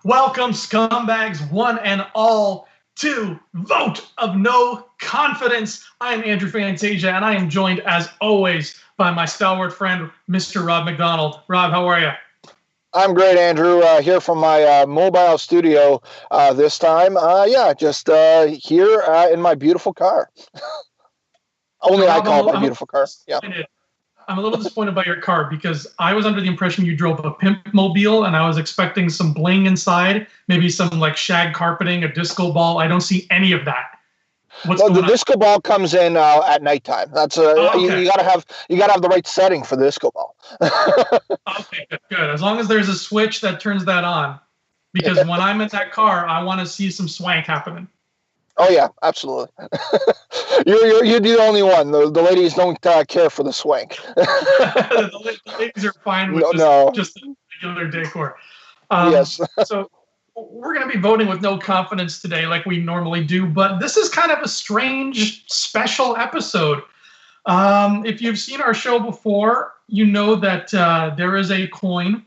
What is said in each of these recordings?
Welcome, scumbags, one and all, to Vote of No Confidence. I am Andrew Fantasia, and I am joined, as always, by my stalwart friend, Mr. Rob McDonald. Rob, how are you? I'm great, Andrew. Here from my mobile studio this time. Just here in my beautiful car. Only So, I Rob, call it my beautiful car. Yeah. I'm a little disappointed by your car because I was under the impression you drove a pimp mobile, and I was expecting some bling inside, maybe some like shag carpeting, a disco ball. I don't see any of that. What's Well, going the on? disco ball comes in at nighttime. That's Okay. you gotta have the right setting for the disco ball. Okay, good. As long as there's a switch that turns that on, because when I'm in that car, I want to see some swank happening. Oh yeah, absolutely. You're the only one. The ladies don't care for the swank. The ladies are fine with just the regular decor. Yes. So we're going to be voting with no confidence today, like we normally do. But this is kind of a strange, special episode. If you've seen our show before, you know that there is a coin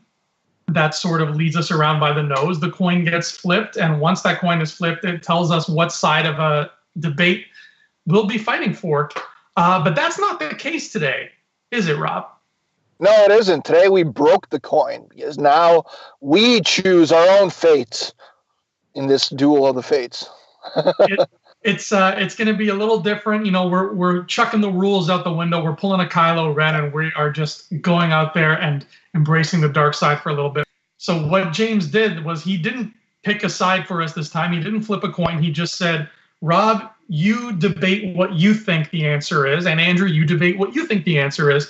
that sort of leads us around by the nose. The coin gets flipped, and once that coin is flipped, it tells us what side of a debate we'll be fighting for. But that's not the case today, is it, Rob? No, it isn't. Today we broke the coin because now we choose our own fates in this duel of the fates. It's going to be a little different. You know, we're chucking the rules out the window. We're pulling a Kylo Ren, and we are just going out there and embracing the dark side for a little bit. So what James did was he didn't pick a side for us this time. He didn't flip a coin. He just said, Rob, you debate what you think the answer is, and Andrew, you debate what you think the answer is.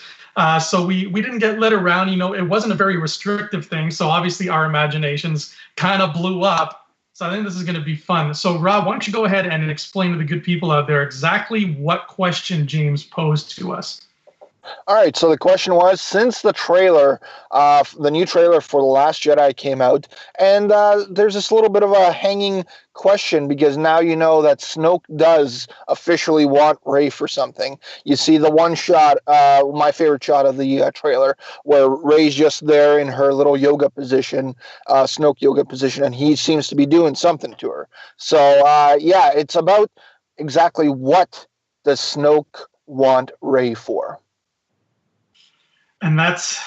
So we didn't get led around. You know, it wasn't a very restrictive thing. So obviously our imaginations kind of blew up. So I think this is going to be fun. So Rob, why don't you go ahead and explain to the good people out there exactly what question James posed to us? All right, so the question was, since the trailer, the new trailer for The Last Jedi came out, and there's this little bit of a hanging question because now you know that Snoke does officially want Rey for something. You see the one shot, my favorite shot of the trailer, where Rey's just there in her little yoga position, Snoke yoga position, and he seems to be doing something to her. So, it's about exactly what does Snoke want Rey for. And it's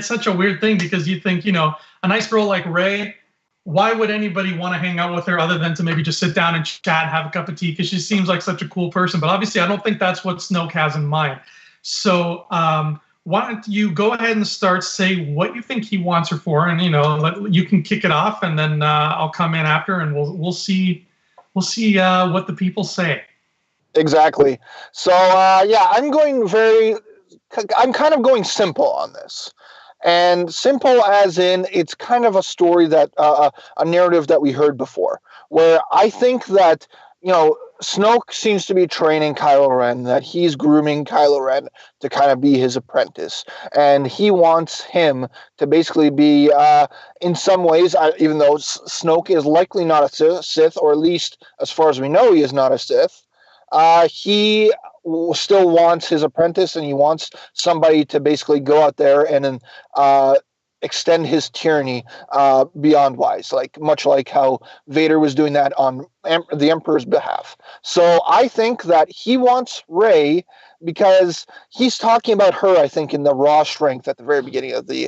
such a weird thing because you think, you know, a nice girl like Rey, why would anybody want to hang out with her other than to maybe just sit down and chat and have a cup of tea? Because she seems like such a cool person. But obviously, I don't think that's what Snoke has in mind. So why don't you go ahead and say what you think he wants her for, and you can kick it off, and then I'll come in after, and we'll see what the people say. Exactly. So I'm kind of going simple on this. And simple as in it's kind of a story that a narrative that we heard before, where I think that, Snoke seems to be training Kylo Ren, that he's grooming Kylo Ren to kind of be his apprentice. And he wants him to basically be, in some ways, even though Snoke is likely not a Sith, or at least as far as we know, he is not a Sith, he still wants his apprentice, and he wants somebody to basically go out there and extend his tyranny beyond wise, much like how Vader was doing that on the Emperor's behalf. So I think that he wants Rey because he's talking about her, I think, in the raw strength at the very beginning of the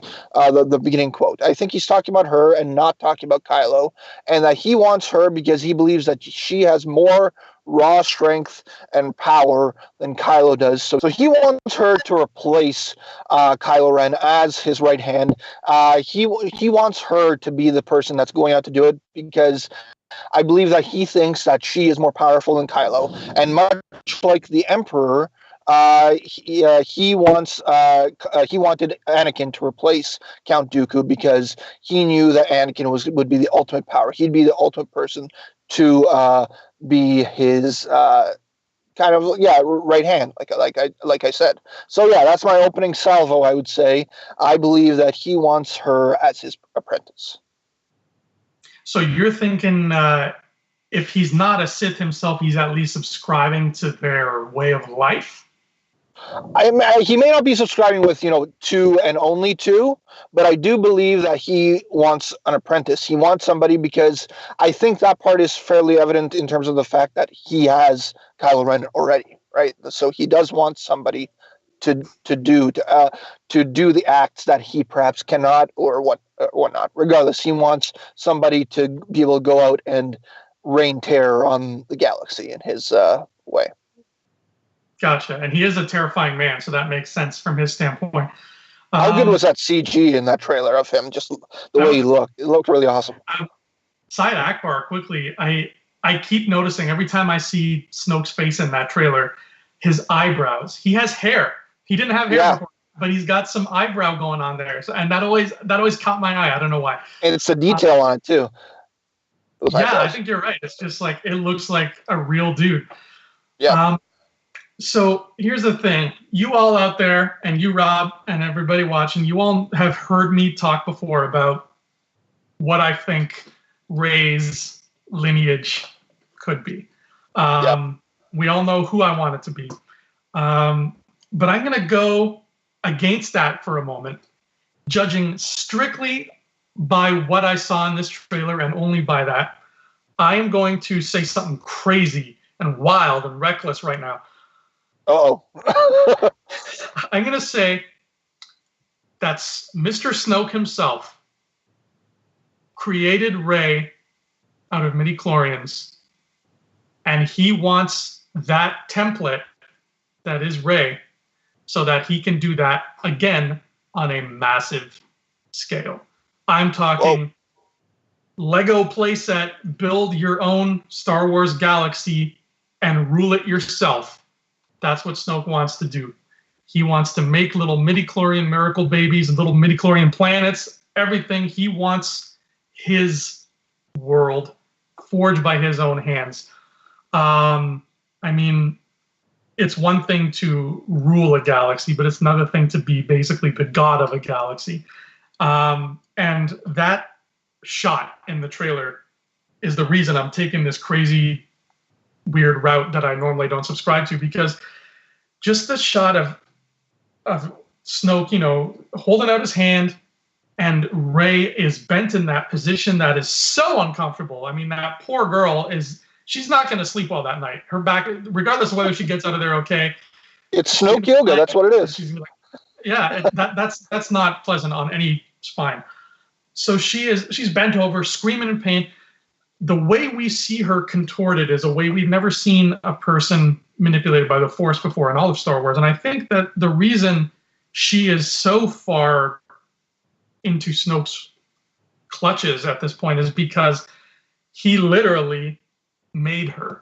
beginning quote. I think he's talking about her and not talking about Kylo, and that he wants her because he believes that she has more raw strength and power than Kylo does. So he wants her to replace Kylo Ren as his right hand. He wants her to be the person that's going out to do it because I believe that he thinks that she is more powerful than Kylo. And much like the Emperor, he wanted Anakin to replace Count Dooku because he knew that Anakin would be the ultimate power. He'd be the ultimate person to be his right hand, like I said. So yeah, that's my opening salvo. I would say I believe that he wants her as his apprentice. So you're thinking if he's not a Sith himself, he's at least subscribing to their way of life? He may not be subscribing with 2 and only 2, but I do believe that he wants an apprentice. He wants somebody, because I think that part is fairly evident in terms of the fact that he has Kylo Ren already, right? So he does want somebody to do the acts that he perhaps cannot, or whatnot. Regardless, he wants somebody to be able to go out and rain terror on the galaxy in his way. Gotcha. And he is a terrifying man, so that makes sense from his standpoint. How good was that CG in that trailer of him? Just the way he looked. It looked really awesome. Side Akbar, quickly, I keep noticing every time I see Snoke's face in that trailer, his eyebrows. He has hair. He didn't have hair before, but he's got some eyebrow going on there. So, and that always caught my eye. I don't know why. And it's the detail on it too. Yeah, I think you're right. It's just like, it looks like a real dude. Yeah. So here's the thing. You all out there, and you, Rob, and everybody watching, you all have heard me talk before about what I think Rey's lineage could be. We all know who I want it to be. But I'm going to go against that for a moment, judging strictly by what I saw in this trailer and only by that. I am going to say something crazy and wild and reckless right now. Uh-oh. I'm going to say that's Mr. Snoke himself created Rey out of midi-chlorians, and he wants that template that is Rey so that he can do that again on a massive scale. I'm talking Lego playset, build your own Star Wars galaxy and rule it yourself. That's what Snoke wants to do. He wants to make little midi-chlorian miracle babies and little midi-chlorian planets, everything. He wants his world forged by his own hands. I mean, it's one thing to rule a galaxy, but it's another thing to be basically the god of a galaxy. And that shot in the trailer is the reason I'm taking this crazy, weird route that I normally don't subscribe to, because just the shot of Snoke, holding out his hand, and Rey is bent in that position that is so uncomfortable. I mean, that poor girl she's not going to sleep well that night. Her back, regardless of whether she gets out of there okay. It's Snoke yoga. That's what it is. That's not pleasant on any spine. So she's bent over, screaming in pain. The way we see her contorted is a way we've never seen a person manipulated by the Force before in all of Star Wars. And I think that the reason she is so far into Snoke's clutches at this point is because he literally made her.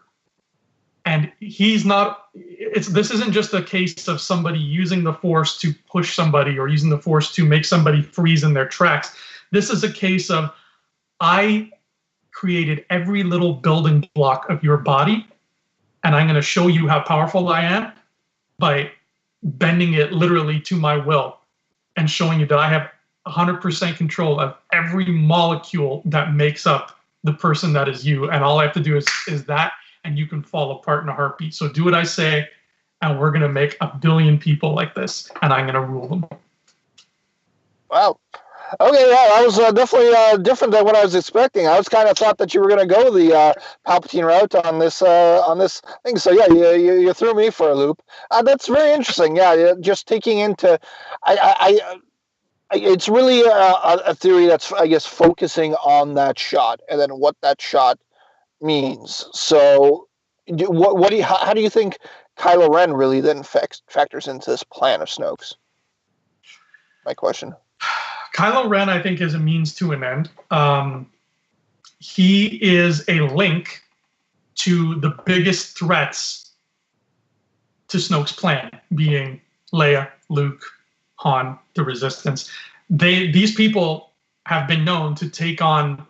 And this isn't just a case of somebody using the Force to push somebody or using the Force to make somebody freeze in their tracks. This is a case of, I created every little building block of your body, and I'm going to show you how powerful I am by bending it literally to my will and showing you that I have 100% control of every molecule that makes up the person that is you. And all I have to do is that, and you can fall apart in a heartbeat. So do what I say, and we're going to make 1 billion people like this, and I'm going to rule them. Wow. Okay, yeah, that was definitely different than what I was expecting. I was kind of thought that you were going to go the Palpatine route on this thing. So yeah, you threw me for a loop. That's very interesting. Yeah, just taking into, it's really a theory that's, I guess, focusing on that shot and then what that shot means. So, how do you think Kylo Ren really then factors into this plan of Snoke's? My question. Kylo Ren, I think, is a means to an end. He is a link to the biggest threats to Snoke's plan, being Leia, Luke, Han, the Resistance. These people have been known to take on,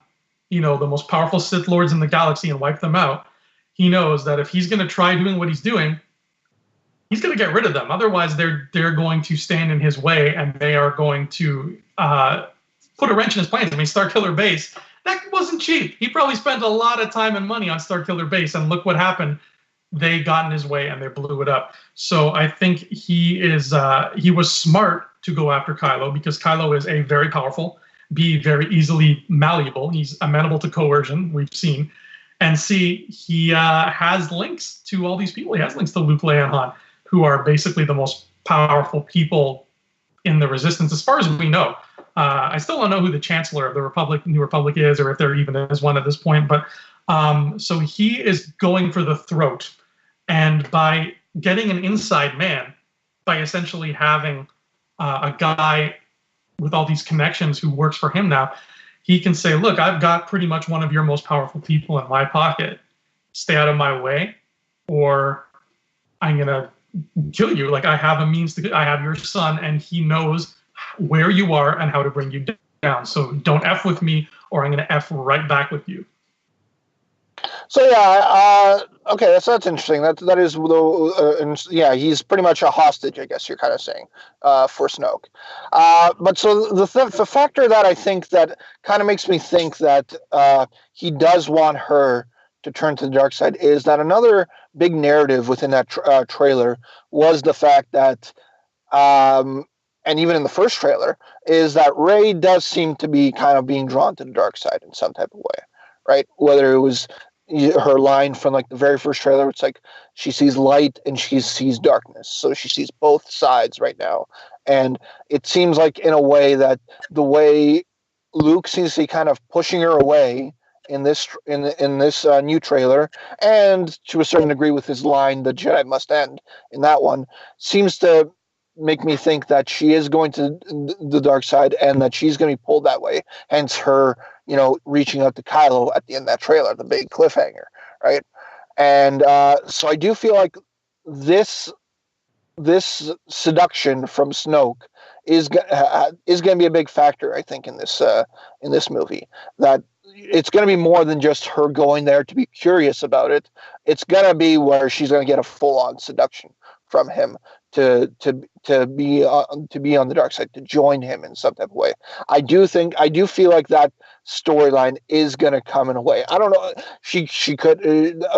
the most powerful Sith Lords in the galaxy and wipe them out. He knows that if he's going to try doing what he's doing, he's going to get rid of them. Otherwise, they're going to stand in his way, and they are going to put a wrench in his plans. I mean, Starkiller Base, that wasn't cheap. He probably spent a lot of time and money on Starkiller Base, and look what happened. they got in his way and they blew it up. So I think he was smart to go after Kylo, because Kylo is A, very powerful, B, very easily malleable. He's amenable to coercion, we've seen, and C, he has links to all these people. He has links to Luke, Leia, and Han, who are basically the most powerful people in the Resistance, as far as we know. I still don't know who the Chancellor of the New Republic is, or if there even is one at this point. But so he is going for the throat, and by getting an inside man, by essentially having a guy with all these connections who works for him now, he can say, "Look, I've got pretty much one of your most powerful people in my pocket. Stay out of my way, or I'm gonna kill you. Like, I have a means to. I have your son, and he knows where you are and how to bring you down. So don't F with me, or I'm gonna F right back with you." So yeah, okay, that's interesting. That is yeah, he's pretty much a hostage, I guess you're kind of saying, for Snoke. But so the factor that I think that kind of makes me think that he does want her to turn to the dark side is that another big narrative within that trailer was the fact that, and even in the first trailer, is that Rey does seem to be kind of being drawn to the dark side in some type of way, right? Whether it was her line from like the very first trailer, it's like she sees light and she sees darkness, so she sees both sides right now. And it seems like, in a way, that the way Luke seems to be kind of pushing her away in this new trailer, and to a certain degree with his line, "The Jedi must end," in that one, seems to make me think that she is going to the dark side and that she's going to be pulled that way. Hence her, reaching out to Kylo at the end of that trailer, the big cliffhanger, right? And so I do feel like this seduction from Snoke is going to be a big factor, I think, in this movie. That it's going to be more than just her going there to be curious about it. It's going to be where she's going to get a full-on seduction from him to be on the dark side, to join him in some type of way. I do feel like that storyline is going to come in a way. I don't know. She could.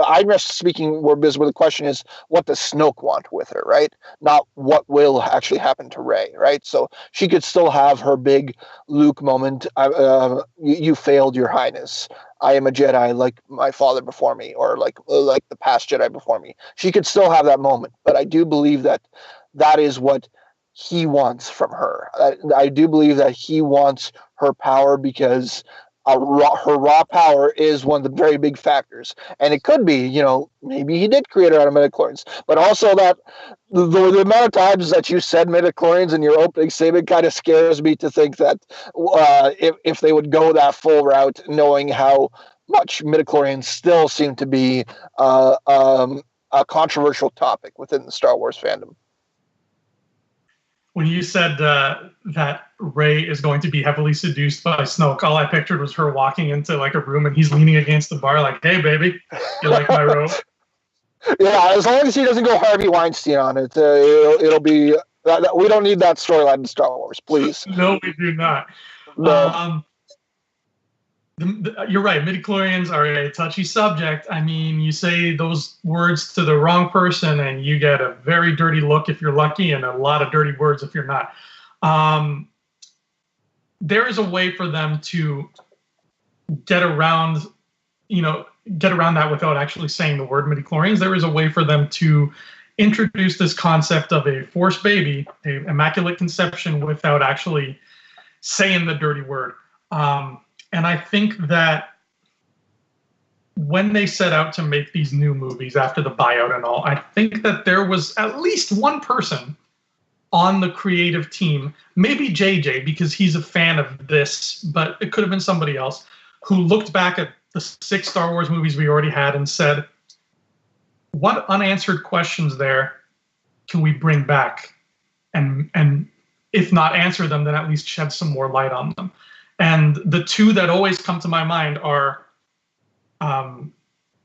I'm just speaking where the question is, what does Snoke want with her, right? Not what will actually happen to Rey, right? So she could still have her big Luke moment. You failed, Your Highness. I am a Jedi like my father before me, or like the past Jedi before me. She could still have that moment, but I do believe that is what he wants from her. I do believe that he wants her power, because her raw power is one of the very big factors. And it could be, maybe he did create her out of midi-chlorians, but also that the amount of times that you said midi-chlorians in your opening statement kind of scares me to think that if they would go that full route, knowing how much midi-chlorians still seem to be a controversial topic within the Star Wars fandom. When you said that Rey is going to be heavily seduced by Snoke, all I pictured was her walking into like a room and he's leaning against the bar like, "Hey, baby, you like my robe?" Yeah, as long as he doesn't go Harvey Weinstein on it, it'll be. We don't need that storyline in Star Wars, please. No, we do not. No. You're right. Midi-chlorians are a touchy subject. I mean, you say those words to the wrong person and you get a very dirty look if you're lucky, and a lot of dirty words if you're not. There is a way for them to get around that without actually saying the word midi-chlorians. There is a way for them to introduce this concept of a forced baby, a immaculate conception, without actually saying the dirty word. And I think that when they set out to make these new movies after the buyout and all, I think that there was at least one person on the creative team, maybe JJ, because he's a fan of this, but it could have been somebody else, who looked back at the 6 Star Wars movies we already had and said, what unanswered questions there can we bring back? And if not answer them, then at least shed some more light on them. And the two that always come to my mind are,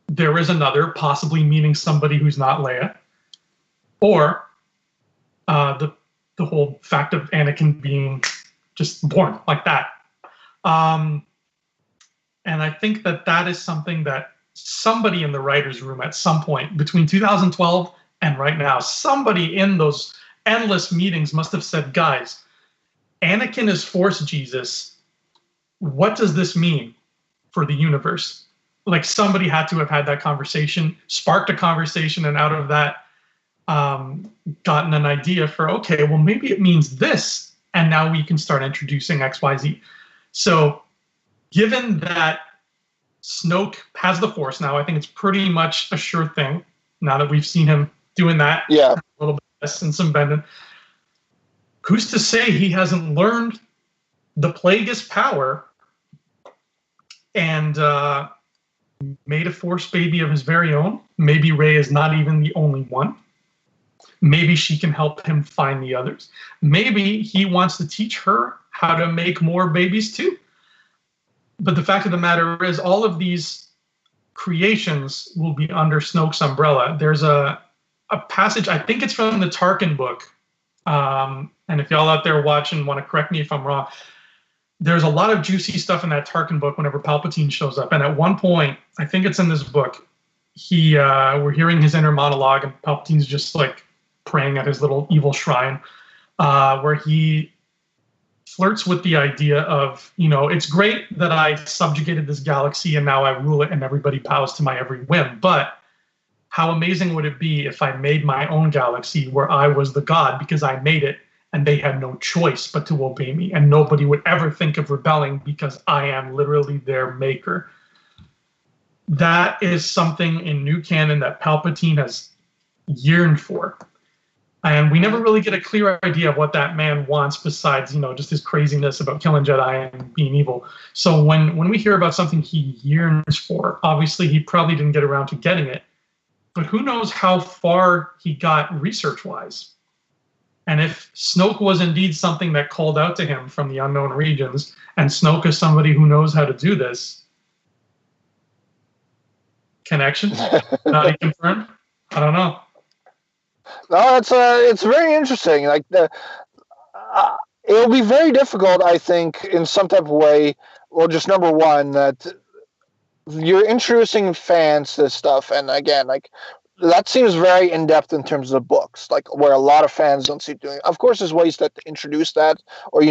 there is another, possibly meaning somebody who's not Leia, or the whole fact of Anakin being just born like that. And I think that is something that somebody in the writer's room at some point between 2012 and right now, somebody in those endless meetings must have said, guys, Anakin is Force Jesus. What does this mean for the universe? Like, somebody had to have had that conversation, sparked a conversation, and out of that gotten an idea for, okay, well, maybe it means this, and now we can start introducing XYZ. So given that Snoke has the Force now, I think it's pretty much a sure thing now that we've seen him doing that a little bit and some bending. Who's to say he hasn't learned the Plagueis power and made a Force baby of his very own? Maybe Rey is not even the only one. Maybe she can help him find the others. Maybe he wants to teach her how to make more babies too. But the fact of the matter is, all of these creations will be under Snoke's umbrella. There's a passage, I think it's from the Tarkin book. And if y'all out there watching want to correct me if I'm wrong, there's a lot of juicy stuff in that Tarkin book whenever Palpatine shows up. And at one point, I think it's in this book, we're hearing his inner monologue, and Palpatine's just like praying at his little evil shrine, where he flirts with the idea of, it's great that I subjugated this galaxy and now I rule it and everybody bows to my every whim. But how amazing would it be if I made my own galaxy where I was the god because I made it and they had no choice but to obey me, and nobody would ever think of rebelling because I am literally their maker. That is something in new canon that Palpatine has yearned for. And we never really get a clear idea of what that man wants besides, just his craziness about killing Jedi and being evil. So when we hear about something he yearns for, obviously he probably didn't get around to getting it. But who knows how far he got research-wise. And if Snoke was indeed something that called out to him from the unknown regions, and Snoke is somebody who knows how to do this, connection? Not confirmed? I don't know. No, it's very interesting. Like it'll be very difficult, I think, in some type of way. Well, just number one, that you're introducing fans to this stuff, and again, like that seems very in depth in terms of the books, like where a lot of fans don't see doing. Of course, there's ways to introduce that, or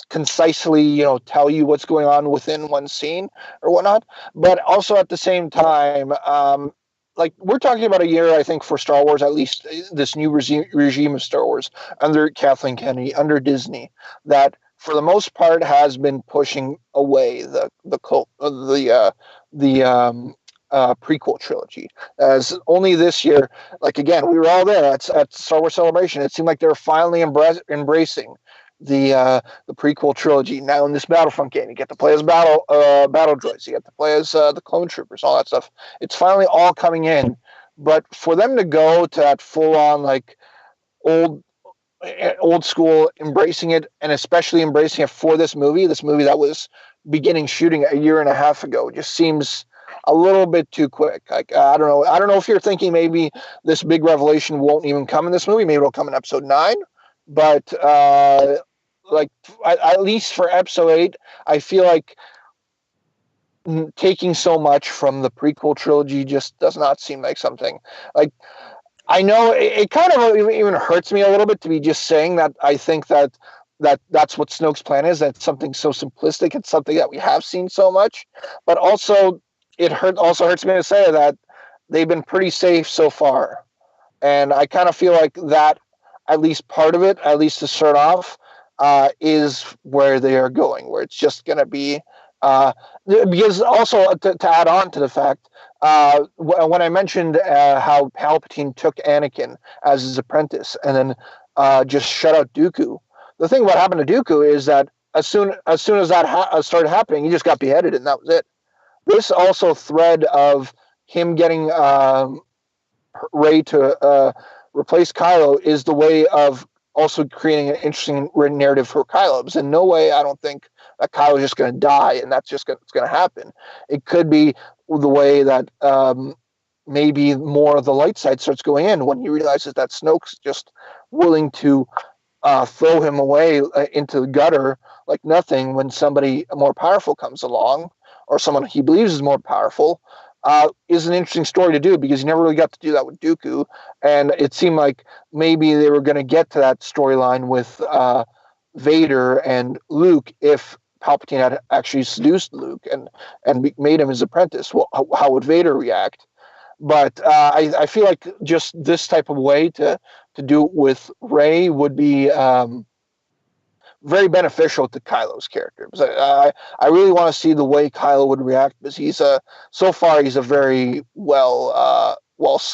concisely, tell you what's going on within one scene or whatnot. But also at the same time, like we're talking about a year, I think, for Star Wars, at least this new regime of Star Wars under Kathleen Kennedy, under Disney, that for the most part has been pushing away the prequel trilogy. As only this year, like again, we were all there at Star Wars Celebration. It seemed like they were finally embracing the prequel trilogy. Now in this Battlefront game, you get to play as battle droids, you get to play as the clone troopers, all that stuff. It's finally all coming in. But for them to go to that full on like old school, embracing it, and especially embracing it for this movie that was beginning shooting a year and a half ago, just seems a little bit too quick. Like I don't know if you're thinking maybe this big revelation won't even come in this movie. Maybe it'll come in episode 9. But like at least for episode 8, I feel like taking so much from the prequel trilogy just does not seem like something. Like I know it kind of even hurts me a little bit to be just saying that I think that's what Snoke's plan is. That's something so simplistic. It's something that we have seen so much, but also also hurts me to say that they've been pretty safe so far. And I kind of feel like that, at least part of it, at least to start off, is where they are going, where it's just going to be, because also to add on to the fact, when I mentioned how Palpatine took Anakin as his apprentice and then just shut out Dooku, the thing what happened to Dooku is that as soon as that started happening, he just got beheaded and that was it. This also thread of him getting Rey to replace Kylo is the way of also creating an interesting narrative for Kylo. Because in no way, I don't think that Kylo is just going to die and that's just going to happen. It could be the way that maybe more of the light side starts going in when he realizes that Snoke's just willing to throw him away into the gutter like nothing when somebody more powerful comes along, or someone he believes is more powerful. is an interesting story to do because you never really got to do that with Dooku, and it seemed like maybe they were going to get to that storyline with Vader and Luke if Palpatine had actually seduced Luke and made him his apprentice. Well, how would Vader react? But I feel like just this type of way to do it with Rey would be very beneficial to Kylo's character. I really want to see the way Kylo would react because so far he's a very what's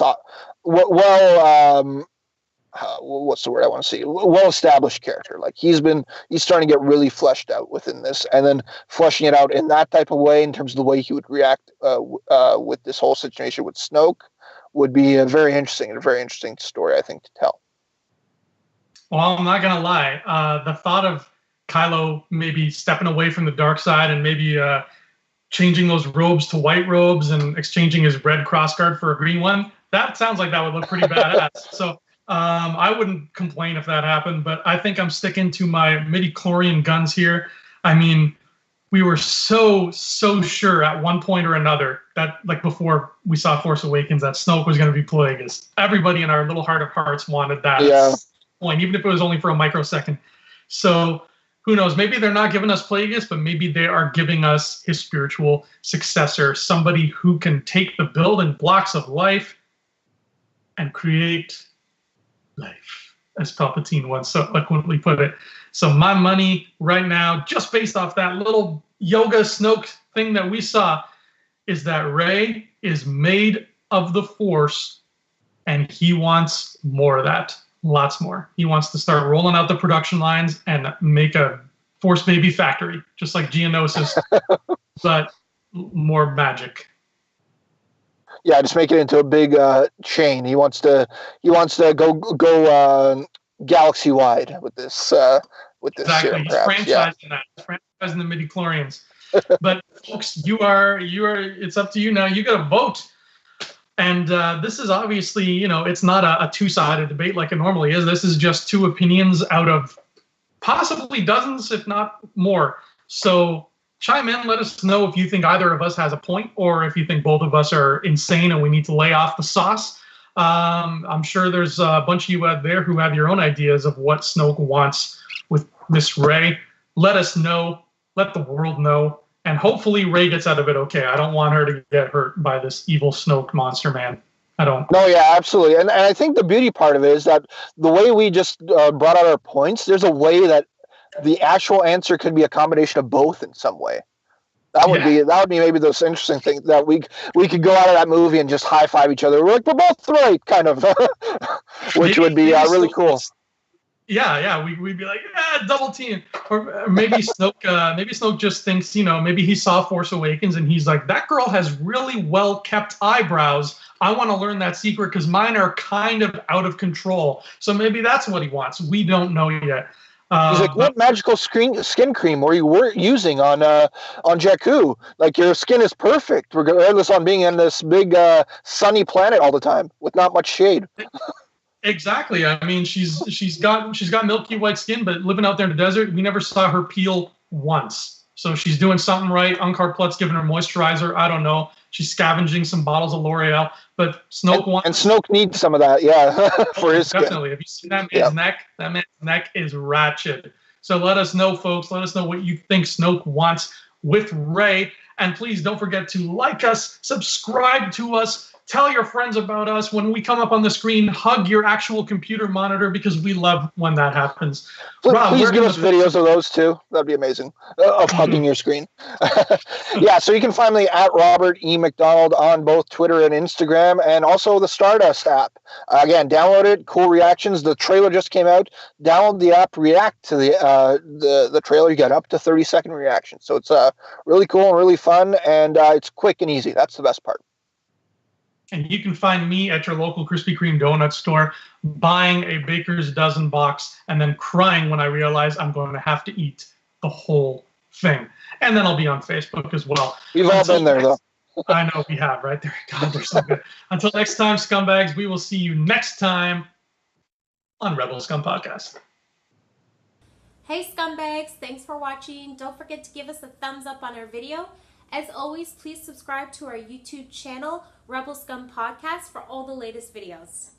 the word I want to see? Well established character. Like he's starting to get really fleshed out within this, and then fleshing it out in that type of way in terms of the way he would react with this whole situation with Snoke would be a very interesting story, I think, to tell. Well, I'm not gonna lie. The thought of Kylo maybe stepping away from the dark side and maybe changing those robes to white robes and exchanging his red crossguard for a green one, that sounds like that would look pretty badass. So I wouldn't complain if that happened, but I think I'm sticking to my midi-chlorian guns here. I mean, we were so sure at one point or another that, like before we saw Force Awakens, that Snoke was going to be Plagueis. Everybody in our little heart of hearts wanted that. Yeah. Point, even if it was only for a microsecond. So who knows? Maybe they're not giving us Plagueis, but maybe they are giving us his spiritual successor, somebody who can take the building blocks of life and create life, as Palpatine once so eloquently put it. So my money right now, just based off that little yoga Snoke thing that we saw, is that Rey is made of the Force, and he wants more of that. Lots more. He wants to start rolling out the production lines and make a Force baby factory, just like Geonosis, but more magic. Yeah, just make it into a big chain. He wants to go galaxy wide with this Exactly. serum. He's Perhaps. franchising that. He's franchising the midi-chlorians. But folks, you are. It's up to you now. You got to vote. And this is obviously, it's not a two-sided debate like it normally is. This is just two opinions out of possibly dozens, if not more. So chime in. Let us know if you think either of us has a point or if you think both of us are insane and we need to lay off the sauce. I'm sure there's a bunch of you out there who have your own ideas of what Snoke wants with Miss Rey. Let us know. Let the world know. And hopefully Rey gets out of it okay. I don't want her to get hurt by this evil Snoke monster man. I don't. No, yeah, absolutely. And I think the beauty part of it is that the way we just brought out our points, there's a way that the actual answer could be a combination of both in some way. That would be maybe the most interesting thing, that we could go out of that movie and just high five each other. We're like, we're both right, kind of, which would be really cool. Yeah, we'd be like, double team. Or maybe Snoke just thinks, maybe he saw Force Awakens and he's like, that girl has really well kept eyebrows. I want to learn that secret because mine are kind of out of control. So maybe that's what he wants. We don't know yet. He's like, what magical skin cream were you using on Jakku? Like, your skin is perfect, regardless on being in this big sunny planet all the time with not much shade. Exactly. I mean, she's got milky white skin, but living out there in the desert, we never saw her peel once. So she's doing something right. Unkar Plutt's giving her moisturizer. I don't know. She's scavenging some bottles of L'Oreal. But Snoke wants... And Snoke needs some of that, yeah, for his skin. Definitely. Have you seen that man's neck? That man's neck is ratchet. So let us know, folks. Let us know what you think Snoke wants with Rey. And please don't forget to like us, subscribe to us, tell your friends about us. When we come up on the screen, hug your actual computer monitor because we love when that happens. Please give us videos of those too. That'd be amazing. Of hugging your screen. Yeah, so you can find me at Robert E. McDonald on both Twitter and Instagram, and also the Stardust app. Again, download it. Cool reactions. The trailer just came out. Download the app. React to the trailer. You get up to 30-second reactions. So it's really cool and really fun, and it's quick and easy. That's the best part. And you can find me at your local Krispy Kreme donut store buying a Baker's Dozen box and then crying when I realize I'm going to have to eat the whole thing. And then I'll be on Facebook as well. We've all been there, though. I know we have, right there. God, they're so good. Until next time, scumbags, we will see you next time on Rebel Scum Podcast. Hey, scumbags. Thanks for watching. Don't forget to give us a thumbs up on our video. As always, please subscribe to our YouTube channel, Rebel Scum Podcast, for all the latest videos.